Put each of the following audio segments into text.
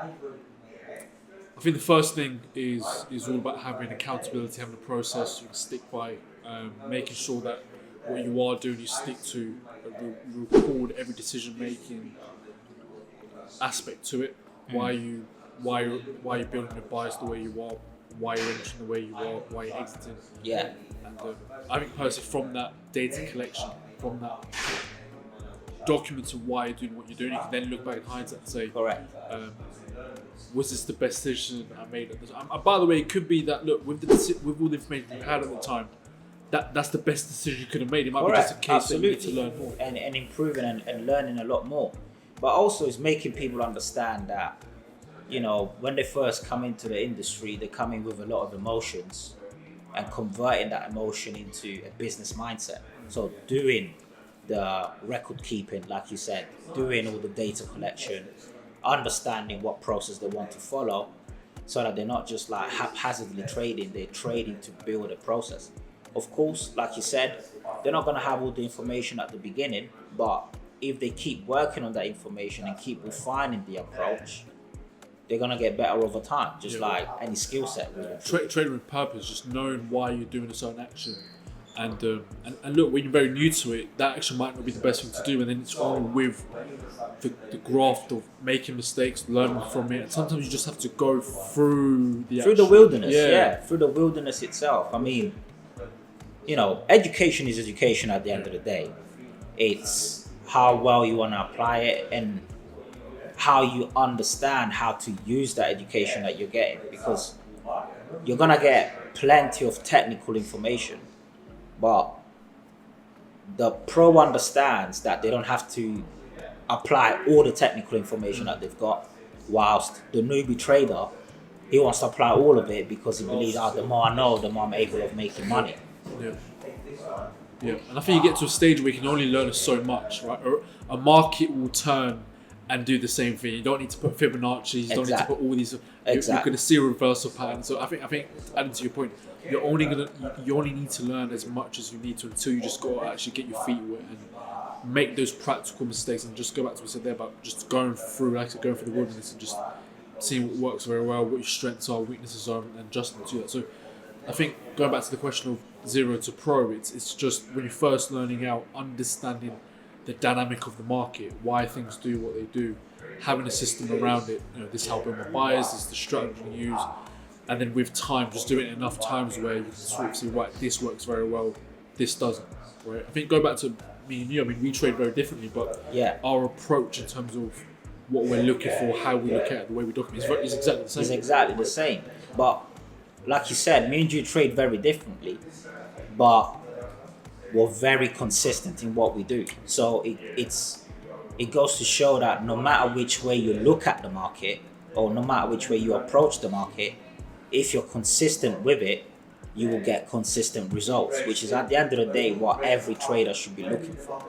I think the first thing is all about having accountability, having a process you can stick by, making sure that what you are doing you stick to, you record every decision making aspect to it. Why you building your bias the way you are, why you're entering the way you are, why you're exiting. Yeah. And I think personally from that data collection, from that documents of why you're doing what you're doing, you can then look back in hindsight and say, Correct. was this the best decision I made at the time? And by the way, it could be that look with all the information you had at the time, that's the best decision you could have made. It might Correct. be just a case Absolutely. that you need to learn more. And improving and learning a lot more. But also it's making people understand that, you know, when they first come into the industry, they come in with a lot of emotions and converting that emotion into a business mindset. So doing the record keeping, like you said, doing all the data collection, understanding what process they want to follow so that they're not just like haphazardly trading, they're trading to build a process. Of course, like you said, they're not going to have all the information at the beginning, but if they keep working on that information and keep refining the approach, they're going to get better over time, just like any skill set. Really. Trading with purpose, just knowing why you're doing a certain action. And look, when you're very new to it, that action might not be the best thing to do, and then it's all with the graft of making mistakes, learning from it. And sometimes you just have to go through the wilderness, through the wilderness itself. I mean, you know, education is education at the end of the day. It's how well you want to apply it and how you understand how to use that education that you're getting, because you're going to get plenty of technical information, but the pro understands that they don't have to apply all the technical information that they've got, whilst the newbie trader, he wants to apply all of it because he believes, the more I know, the more I'm able of making money. Yeah, and I think you get to a stage where you can only learn so much, right? Or a market will turn and do the same thing. You don't need to put Fibonacci, you don't need to put all these. You're going to see a reversal pattern. So I think adding to your point, you only need to learn as much as you need to until you just got to actually get your feet wet and make those practical mistakes, and just go back to what we said there about just going through the wilderness and just seeing what works very well, what your strengths are, weaknesses are, and adjusting to that. So I think going back to the question of zero to pro, it's just when you're first learning out, understanding the dynamic of the market, why things do what they do, having a system around it. You know, this helping my buyers, this is the strategy you use, and then with time, just doing it enough times where you can sort of see, right, this works very well, this doesn't. Right? I think going back to me and you, I mean, we trade very differently, but our approach in terms of what we're looking for, how we look at it, the way we document is exactly the same. It's exactly the same, but like you said, me and you trade very differently, but we're very consistent in what we do. So it goes to show that no matter which way you look at the market, or no matter which way you approach the market, if you're consistent with it, you will get consistent results, which is at the end of the day what every trader should be looking for.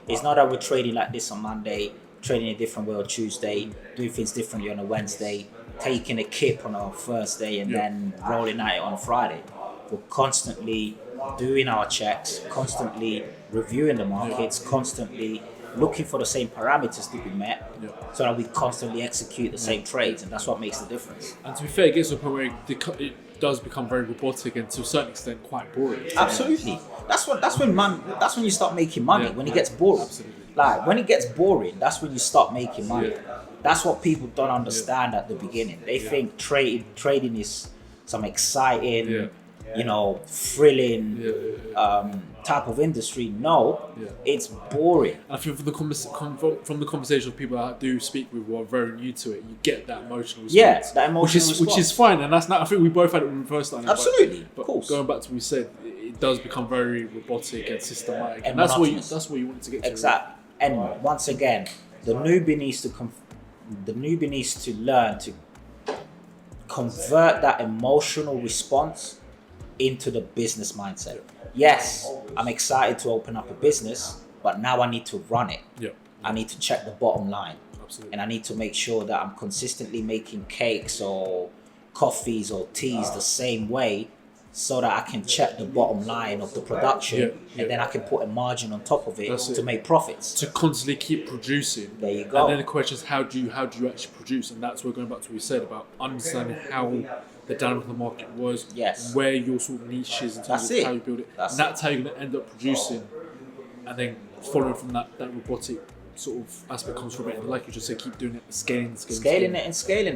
It's not that we're trading like this on Monday, trading a different way on Tuesday, doing things differently on a Wednesday, taking a kip on a Thursday and then rolling at it on a Friday. We're constantly doing our checks, constantly reviewing the markets, constantly looking for the same parameters to be met, so that we constantly execute the same trades, and that's what makes the difference. And to be fair, it gets to a point where it does become very robotic and to a certain extent quite boring. Absolutely. That's when you start making money, when it gets boring. Absolutely. Like when it gets boring, that's when you start making money. That's what people don't understand at the beginning. They think trading is some exciting, thrilling type of industry. No, it's boring. And I think from the conversation of people that do speak with who are very new to it, you get that emotional response. Yeah, that emotional response. Which is fine, and that's not. I think we both had it when we first started. Absolutely, but of course. Going back to what we said, it does become very robotic and systematic, and that's what you wanted to get to. Exactly. And once again, the newbie needs to learn to convert that emotional response into the business mindset. Yes, I'm excited to open up a business, but now I need to run it. Yeah. I need to check the bottom line. Absolutely. And I need to make sure that I'm consistently making cakes or coffees or teas the same way, so that I can check the bottom line of the production, and then I can put a margin on top of it to make profits. To constantly keep producing. There you go. And then the question is, how do you actually produce? And that's where going back to what we said about understanding how the dynamic of the market was, where your sort of niche is in terms of how you build it. That's how you're going to end up producing, and then following from that robotic sort of aspect comes from it. And like you just said, keep doing it, scaling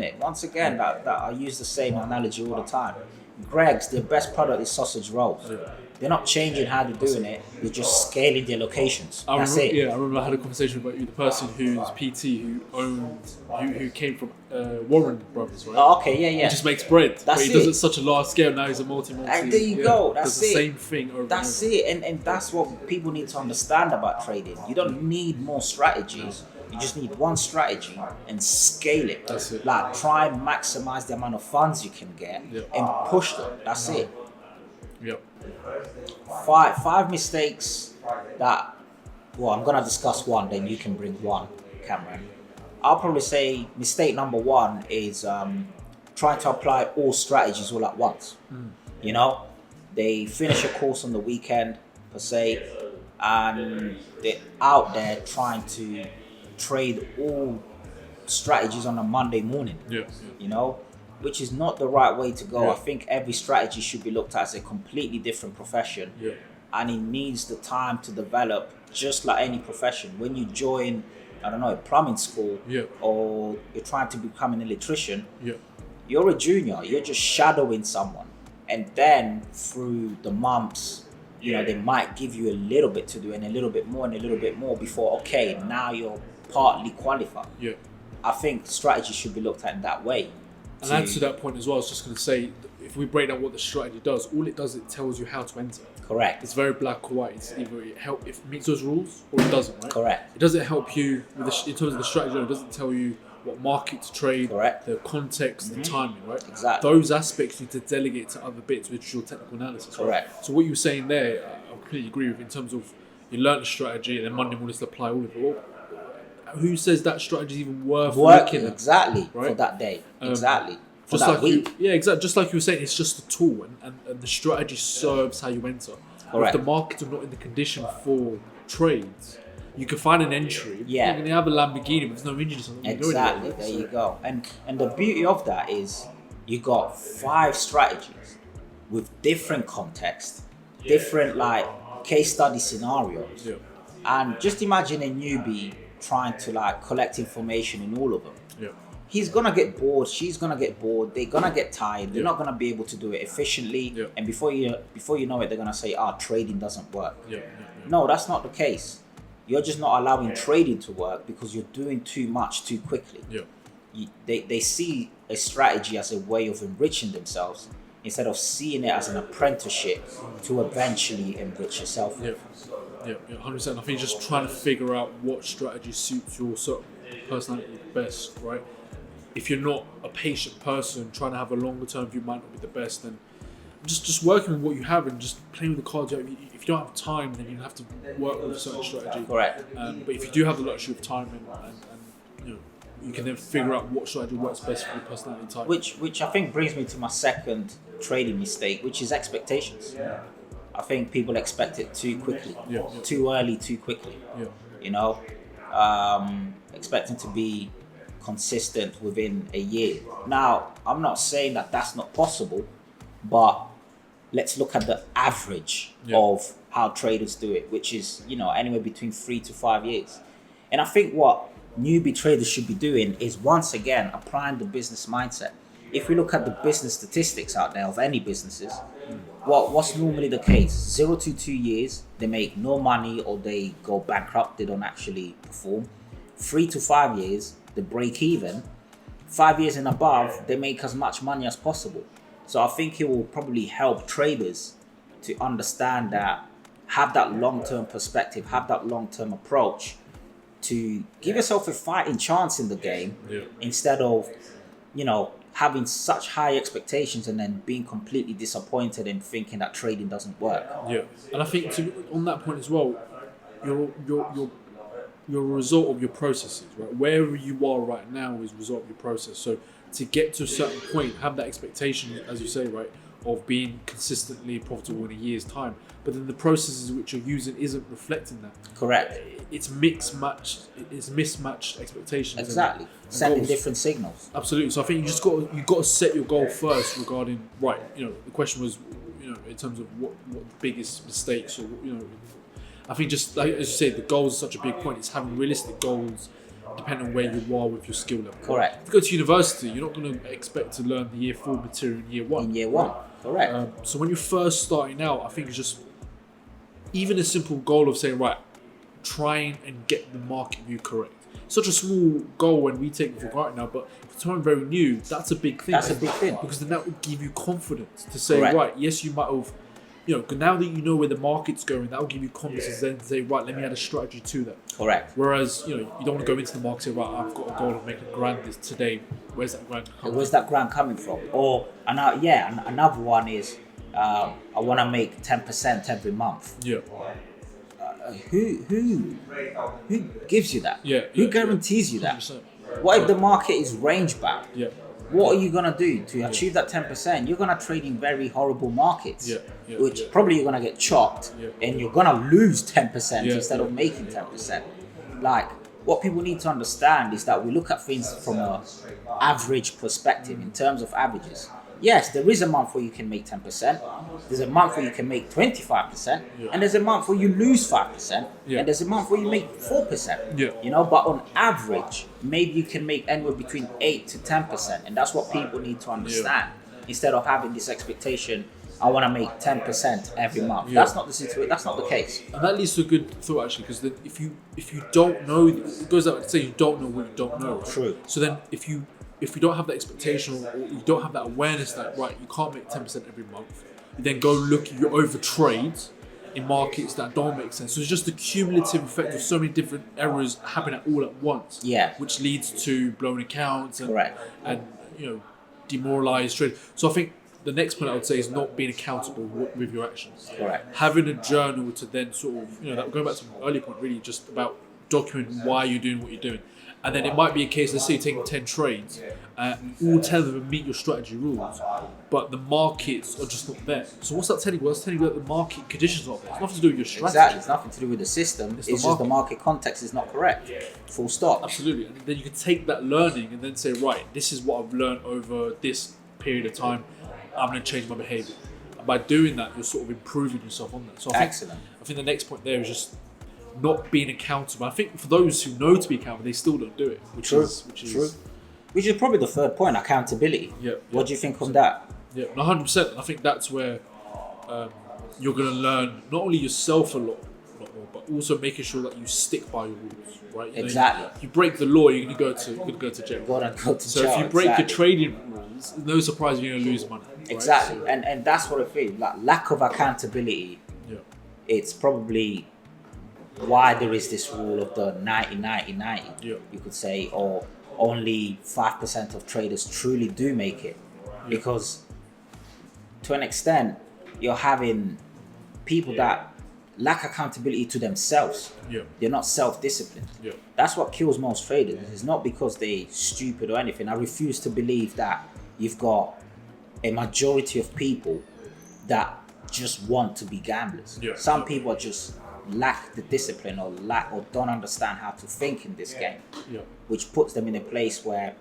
it. Once again, that I use the same analogy all the time. Greggs, their best product is sausage rolls. Yeah. They're not changing how they're doing it. They're just scaling their locations. That's it. Yeah, I remember I had a conversation about you, the person who's PT who came from Warren Brothers, right? Oh, okay, yeah. He just makes bread. But he does it such a large scale. Now he's a multi. And there you go. That's the same thing over That's it. And that's what people need to understand about trading. You don't need more strategies. You just need one strategy and scale it. That's it. Like, try and maximize the amount of funds you can get and push them. That's it. Yep. Five mistakes that, well, I'm going to discuss one, then you can bring one, Cameron. I'll probably say mistake number one is trying to apply all strategies all at once. You know, they finish a course on the weekend, per se, and they're out there trying to trade all strategies on a Monday morning. You know, which is not the right way to go. I think every strategy should be looked at as a completely different profession, and it needs the time to develop, just like any profession. When you join, I don't know, a plumbing school, or you're trying to become an electrician, you're a junior, you're just shadowing someone, and then through the months, you know, they might give you a little bit to do and a little bit more and a little bit more before, okay, now you're partly qualified. I think strategy should be looked at in that way. And add to that point as well, I was just going to say, if we break down what the strategy does, all it does, it tells you how to enter. Correct. It's very black or white. It's either if it meets those rules or it doesn't, right? Correct. It doesn't help you with in terms of the strategy. It doesn't tell you what market to trade, the context, the timing, right? Exactly. Those aspects you need to delegate to other bits, which is your technical analysis. Correct. Right? So what you were saying there, I completely agree with in terms of you learn the strategy and then Monday morning to apply all of it. Well, who says that strategy is even worth looking at? Exactly, right? For that day. Exactly. For just that like week. exactly. Just like you were saying, it's just a tool, and the strategy serves how you enter. Correct. If the markets are not in the condition for trades, you can find an entry. Yeah. You're going to have a Lamborghini, but there's no engines on it. Exactly. There you go. And the beauty of that is you got 5 strategies with different context, different like case study scenarios. And just imagine a newbie trying to like collect information in all of them. He's gonna get bored, she's gonna get bored, they're gonna get tired, they're not gonna be able to do it efficiently, and before you know it, they're gonna say, trading doesn't work. No, that's not the case. You're just not allowing trading to work because you're doing too much too quickly. They see a strategy as a way of enriching themselves instead of seeing it as an apprenticeship to eventually enrich yourself. 100%. I think just trying to figure out what strategy suits your sort of personality best, right? If you're not a patient person, trying to have a longer term view might not be the best. Then just working with what you have and just playing with the cards. If you don't have time, then you have to work with a certain strategy. Correct. But if you do have the luxury of time and you know, you can then figure out what strategy works best for your personality type. Which I think brings me to my second trading mistake, which is expectations. I think people expect it too quickly, too early, too quickly. You know, expecting to be consistent within a year. Now, I'm not saying that that's not possible, but let's look at the average of how traders do it, which is, you know, anywhere between 3 to 5 years. And I think what newbie traders should be doing is, once again, applying the business mindset. If we look at the business statistics out there of any businesses, what's normally the case? 0 to 2 years, they make no money or they go bankrupt, they don't actually perform. 3 to 5 years, they break even. 5 years and above, they make as much money as possible. So I think it will probably help traders to understand that, have that long-term perspective, have that long-term approach to give yourself a fighting chance in the game instead of, you know, having such high expectations and then being completely disappointed and thinking that trading doesn't work. And I think on that point as well, you're a result of your processes, right? Wherever you are right now is a result of your process. So to get to a certain point, have that expectation, as you say, right, of being consistently profitable in a year's time, but then the processes which you're using isn't reflecting that. Correct. It's mismatched. It's mismatched expectations. Exactly. Sending different signals. Absolutely. So I think you got to set your goal first regarding the question was in terms of what the biggest mistakes or I think just like as you say, the goals are such a big point. It's having realistic goals depending on where you are with your skill level. Correct. If you go to university, you're not going to expect to learn the year 4 material in year 1. In year 1. Correct. So when you're first starting out, I think it's just even a simple goal of saying, right, trying and get the market view correct. Such a small goal when we take it for granted now, but for someone very new, that's a big thing. That's a big thing. Because then that would give you confidence to say, Correct. right, yes, you might have, now that you know where the market's going, that will give you confidence then to say, right, let me add a strategy to that. Correct. Whereas, you don't want to go into the market and say, right, I've got a goal of making grand this today. Where's that grand coming Where's that grand coming from? Or, another one is, I want to make 10% every month. Yeah. Who gives you that? Who guarantees you that? 100%. What if the market is range bound? Yeah. What are you gonna do to achieve that 10%? You're gonna trade in very horrible markets, which yeah. probably you're gonna get chopped, Yeah. and you're gonna lose 10% Yeah, instead yeah. of making 10%. Like, what people need to understand is that we look at things from an average perspective in terms of averages. Yes, there is a month where you can make 10%. There's a month where you can make 25%, and there's a month where you lose 5%, and there's a month where you make 4%. Yeah. But on average, maybe you can make anywhere between 8 to 10%, and that's what people need to understand. Instead of having this expectation, I want to make 10% every month. Yeah. That's not the situation. That's not the case. And that leads to a good thought actually, because if you don't know, it goes out to say you don't know what you don't know. Right? True. So then if you don't have that expectation or you don't have that awareness that right, you can't make 10% every month, you then go look, you over trade in markets that don't make sense. So it's just the cumulative effect of so many different errors happening all at once. Yeah. Which leads to blown accounts and Correct. demoralized trade. So I think the next point I would say is not being accountable with your actions. Correct. Having a journal to then sort of, that going back to my earlier point, really just about documenting why you're doing what you're doing. And then it might be a case, let's say you're taking 10 trades, all 10 of them meet your strategy rules, but the markets are just not there. So what's that telling you? Well, that's telling you that the market conditions are there. It's nothing to do with your strategy. Exactly. It's nothing to do with the system. It's just the market context is not correct. Full stop. Absolutely. And then you can take that learning and then say, right, this is what I've learned over this period of time. I'm going to change my behaviour. And by doing that, you're sort of improving yourself on that. So I think the next point there is just not being accountable. I think for those who know to be accountable, they still don't do it, which is true. Which is probably the third point, accountability. Yeah. What do you think of that? Yeah, 100%. And I think that's where you're going to learn not only yourself a lot more, but also making sure that you stick by your rules, right? Exactly. If you break the law, you're going to go to jail. So if you break your trading rules, no surprise you're going to lose money. Right? Exactly. So, and that's what I feel. Like lack of accountability. Yeah. It's probably why there is this rule of the 90-90-90, Yeah. you could say, or only 5% of traders truly do make it. Because to an extent, you're having people that lack accountability to themselves. Yeah. They're not self-disciplined. Yeah. That's what kills most traders. It's not because they're stupid or anything. I refuse to believe that you've got a majority of people that just want to be gamblers. Yeah. Some people are just lack the discipline or don't understand how to think in this game, which puts them in a place where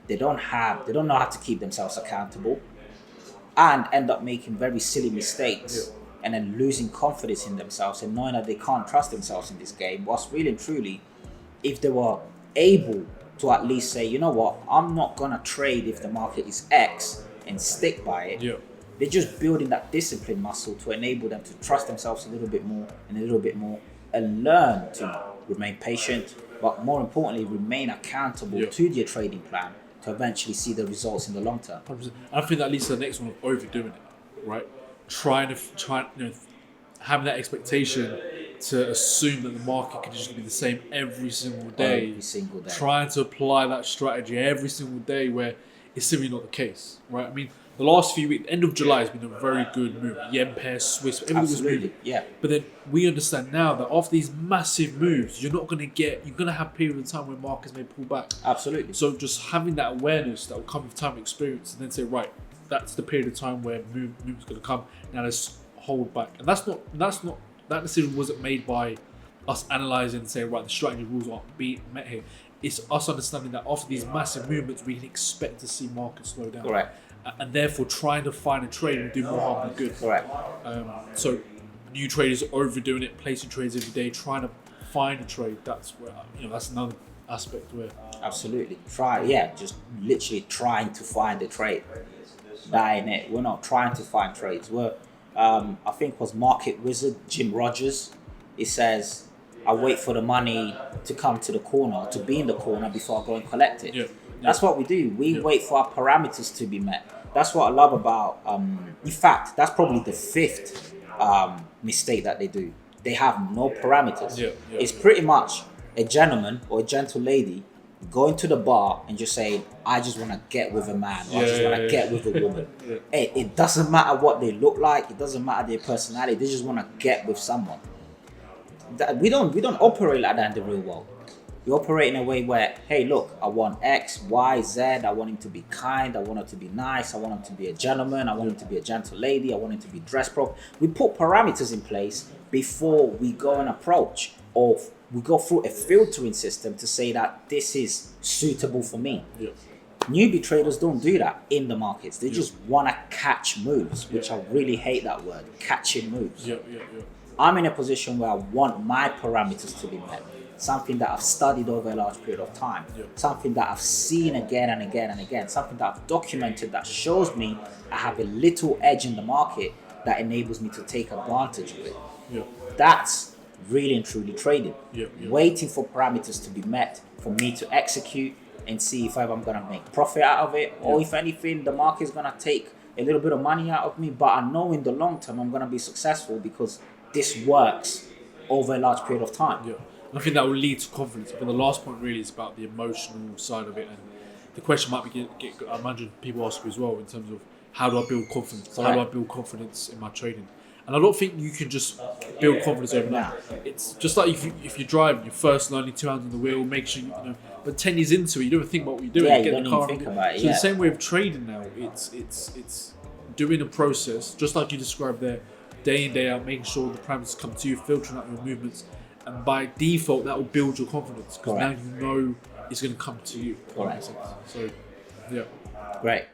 they don't know how to keep themselves accountable and end up making very silly mistakes and then losing confidence in themselves and knowing that they can't trust themselves in this game. Whilst really and truly, if they were able to at least say, you know what, I'm not gonna trade if the market is X and stick by it. They're just building that discipline muscle to enable them to trust themselves a little bit more and learn to remain patient, but more importantly, remain accountable to their trading plan to eventually see the results in the long term. 100%. I think that leads to the next one of overdoing it, right? Trying having that expectation to assume that the market can just be the same every single day. Every single day. Trying to apply that strategy every single day where it's simply not the case, right? I mean, the last few weeks, end of July has been a very good move. Yen pair, Swiss, everything was moving. Yeah. But then we understand now that after these massive moves, you're going to have periods of time where markets may pull back. Absolutely. So just having that awareness that will come with time and experience and then say, right, that's the period of time where movement's going to come. Now let's hold back, and that decision wasn't made by us analysing and saying, right, the strategy rules aren't being met here. It's us understanding that after these massive movements, we can expect to see markets slow down. Correct. And therefore trying to find a trade and do more harm than good. Correct. So new traders overdoing it, placing trades every day, trying to find a trade. That's where that's another aspect where absolutely just literally trying to find a trade. That ain't it. We're not trying to find trades. We're I think it was Market Wizard Jim Rogers. He says, I wait for the money to come to the corner, to be in the corner before I go and collect it. Yeah. That's what we do. We wait for our parameters to be met. That's what I love about, in fact, that's probably the fifth mistake that they do. They have no parameters. It's pretty much a gentleman or a gentle lady going to the bar and just saying, I just want to get with a man, or I just want to get with a woman. It doesn't matter what they look like. It doesn't matter their personality. They just want to get with someone. We don't operate like that in the real world. We operate in a way where, hey, look, I want X, Y, Z. I want him to be kind. I want him to be nice. I want him to be a gentleman. I want him to be a gentle lady. I want him to be dressed properly. We put parameters in place before we go and approach, or we go through a filtering system to say that this is suitable for me. Newbie traders don't do that in the markets. They just want to catch moves, which I really hate that word, catching moves. I'm in a position where I want my parameters to be met. Something that I've studied over a large period of time. Something that I've seen again and again and again. Something that I've documented that shows me I have a little edge in the market that enables me to take advantage of it. That's really and truly trading. Waiting for parameters to be met for me to execute and see if I'm going to make profit out of it, or if anything, the market is going to take a little bit of money out of me, but I know in the long term I'm going to be successful because this works over a large period of time. I think that will lead to confidence. But the last point really is about the emotional side of it, and the question might be, I imagine people ask you as well, in terms of how do I build confidence? How do I build confidence in my trading? And I don't think you can just build confidence overnight. It's just like if you're driving, you're first learning 2 hands on the wheel, make sure but 10 years into it, you don't even think about what you're doing. You don't even think about it. So the same way of trading now, it's doing a process, just like you described there, day in, day out, making sure the parameters come to you, filtering out your movements, and by default, that will build your confidence because now you know it's going to come to you. Correct. So, yeah. Great.